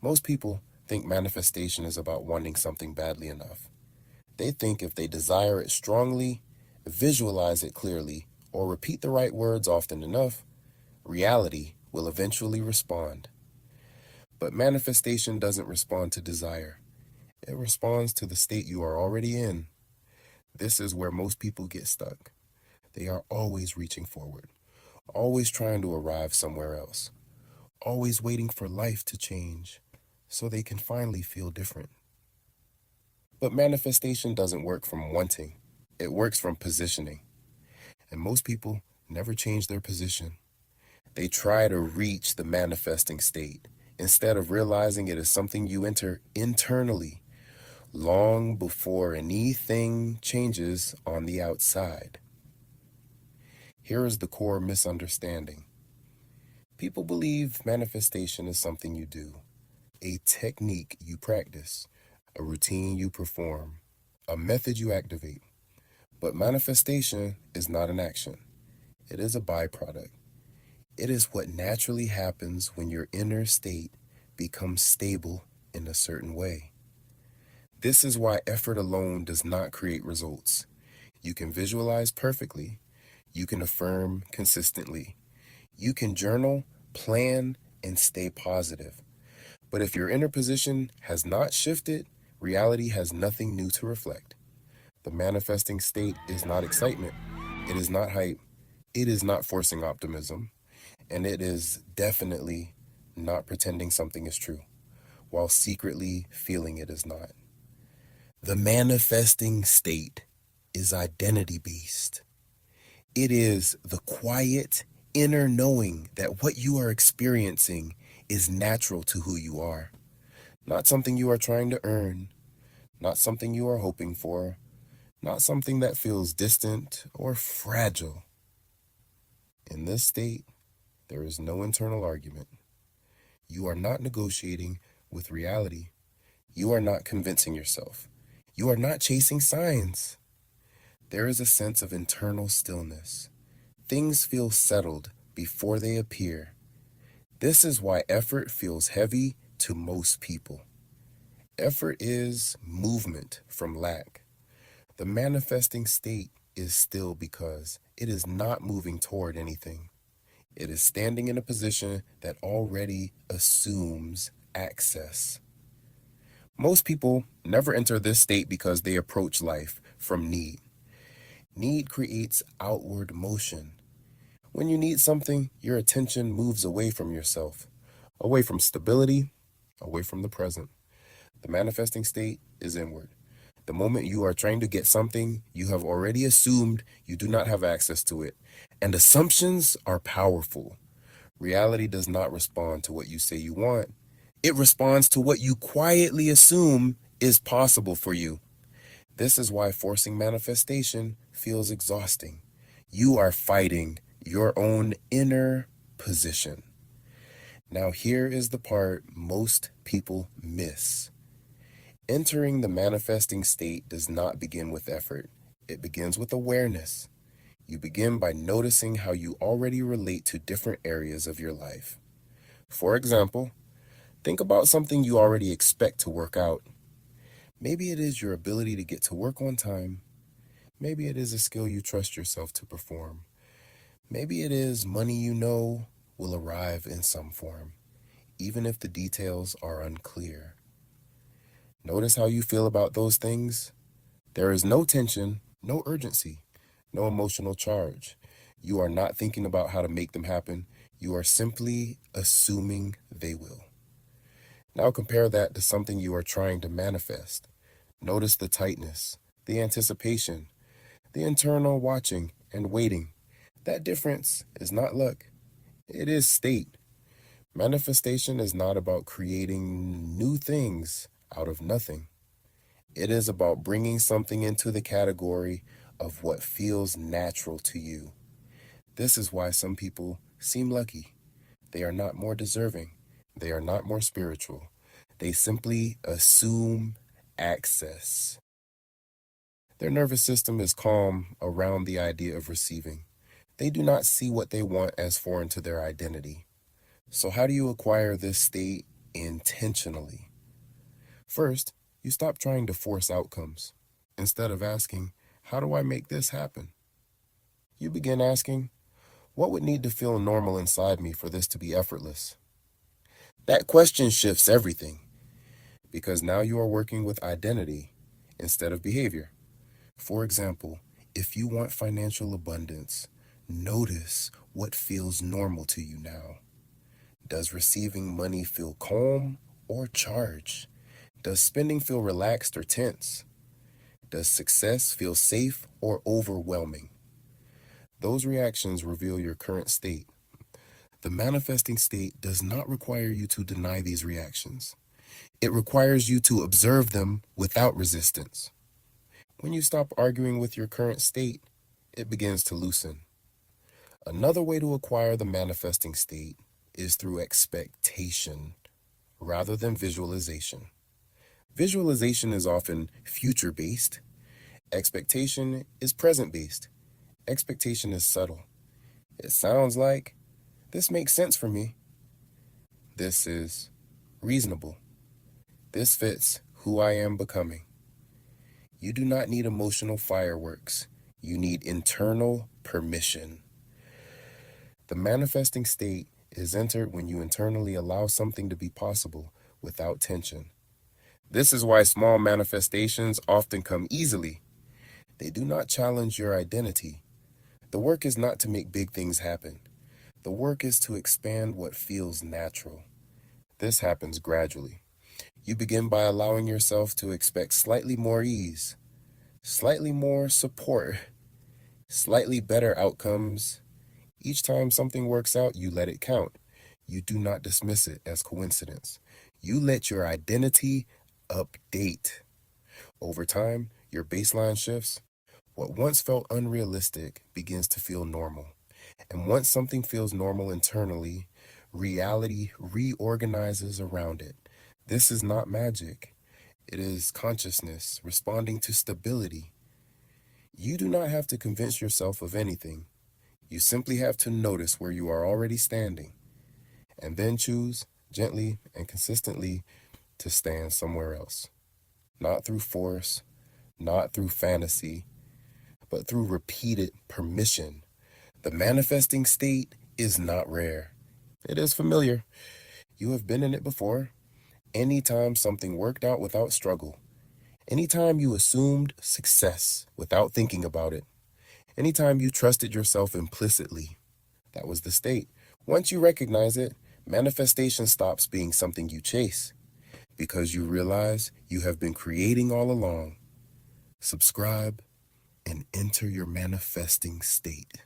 Most people think manifestation is about wanting something badly enough. They think if they desire it strongly, visualize it clearly, or repeat the right words often enough, reality will eventually respond. But manifestation doesn't respond to desire. It responds to the state you are already in. This is where most people get stuck. They are always reaching forward, always trying to arrive somewhere else, always waiting for life to change so they can finally feel different. But manifestation doesn't work from wanting, it works from positioning. And most people never change their position. They try to reach the manifesting state instead of realizing it is something you enter internally long before anything changes on the outside. Here is the core misunderstanding. People believe manifestation is something you do, a technique you practice, a routine you perform, a method you activate. But manifestation is not an action. It is a byproduct. It is what naturally happens when your inner state becomes stable in a certain way. This is why effort alone does not create results. You can visualize perfectly. You can affirm consistently. You can journal, plan, and stay positive. But if your inner position has not shifted, reality has nothing new to reflect. The manifesting state is not excitement. It is not hype. It is not forcing optimism. And it is definitely not pretending something is true while secretly feeling it is not. The manifesting state is identity-based. It is the quiet inner knowing that what you are experiencing is natural to who you are, not something you are trying to earn, not something you are hoping for, not something that feels distant or fragile. In this state, there is no internal argument. You are not negotiating with reality. You are not convincing yourself. You are not chasing signs. There is a sense of internal stillness. Things feel settled before they appear. This is why effort feels heavy to most people. Effort is movement from lack. The manifesting state is still because it is not moving toward anything. It is standing in a position that already assumes access. Most people never enter this state because they approach life from need. Need creates outward motion. When you need something, your attention moves away from yourself, away from stability, away from the present. The manifesting state is inward. The moment you are trying to get something, you have already assumed you do not have access to it. And assumptions are powerful. Reality does not respond to what you say you want. It responds to what you quietly assume is possible for you. This is why forcing manifestation feels exhausting. You are fighting your own inner position. Now, here is the part most people miss. Entering the manifesting state does not begin with effort. It begins with awareness. You begin by noticing how you already relate to different areas of your life. For example, think about something you already expect to work out. Maybe it is your ability to get to work on time. Maybe it is a skill you trust yourself to perform. Maybe it is money you know will arrive in some form, even if the details are unclear. Notice how you feel about those things. There is no tension, no urgency, no emotional charge. You are not thinking about how to make them happen. You are simply assuming they will. Now compare that to something you are trying to manifest. Notice the tightness, the anticipation, the internal watching and waiting. That difference is not luck. It is state. Manifestation is not about creating new things out of nothing. It is about bringing something into the category of what feels natural to you. This is why some people seem lucky. They are not more deserving. They are not more spiritual. They simply assume access. Their nervous system is calm around the idea of receiving. They do not see what they want as foreign to their identity. So how do you acquire this state intentionally. First, you stop trying to force outcomes. Instead of asking, how do I make this happen? You begin asking, what would need to feel normal inside me for this to be effortless? That question shifts everything because now you are working with identity instead of behavior. For example, if you want financial abundance, notice what feels normal to you now. Does receiving money feel calm or charged? Does spending feel relaxed or tense? Does success feel safe or overwhelming? Those reactions reveal your current state. The manifesting state does not require you to deny these reactions. It requires you to observe them without resistance. When you stop arguing with your current state, it begins to loosen. Another way to acquire the manifesting state is through expectation rather than visualization. Visualization is often future-based. Expectation is present-based. Expectation is subtle. It sounds like, this makes sense for me. This is reasonable. This fits who I am becoming. You do not need emotional fireworks. You need internal permission. The manifesting state is entered when you internally allow something to be possible without tension. This is why small manifestations often come easily. They do not challenge your identity. The work is not to make big things happen. The work is to expand what feels natural. This happens gradually. You begin by allowing yourself to expect slightly more ease, slightly more support, slightly better outcomes. Each time something works out, you let it count. You do not dismiss it as coincidence. You let your identity update. Over time, your baseline shifts. What once felt unrealistic begins to feel normal. And once something feels normal internally, reality reorganizes around it. This is not magic. It is consciousness responding to stability. You do not have to convince yourself of anything. You simply have to notice where you are already standing, and then choose, gently and consistently, to stand somewhere else. Not through force, not through fantasy, but through repeated permission. The manifesting state is not rare. It is familiar. You have been in it before. Anytime something worked out without struggle. Anytime you assumed success without thinking about it. Anytime you trusted yourself implicitly. That was the state. Once you recognize it, manifestation stops being something you chase because you realize you have been creating all along. Subscribe and enter your manifesting state.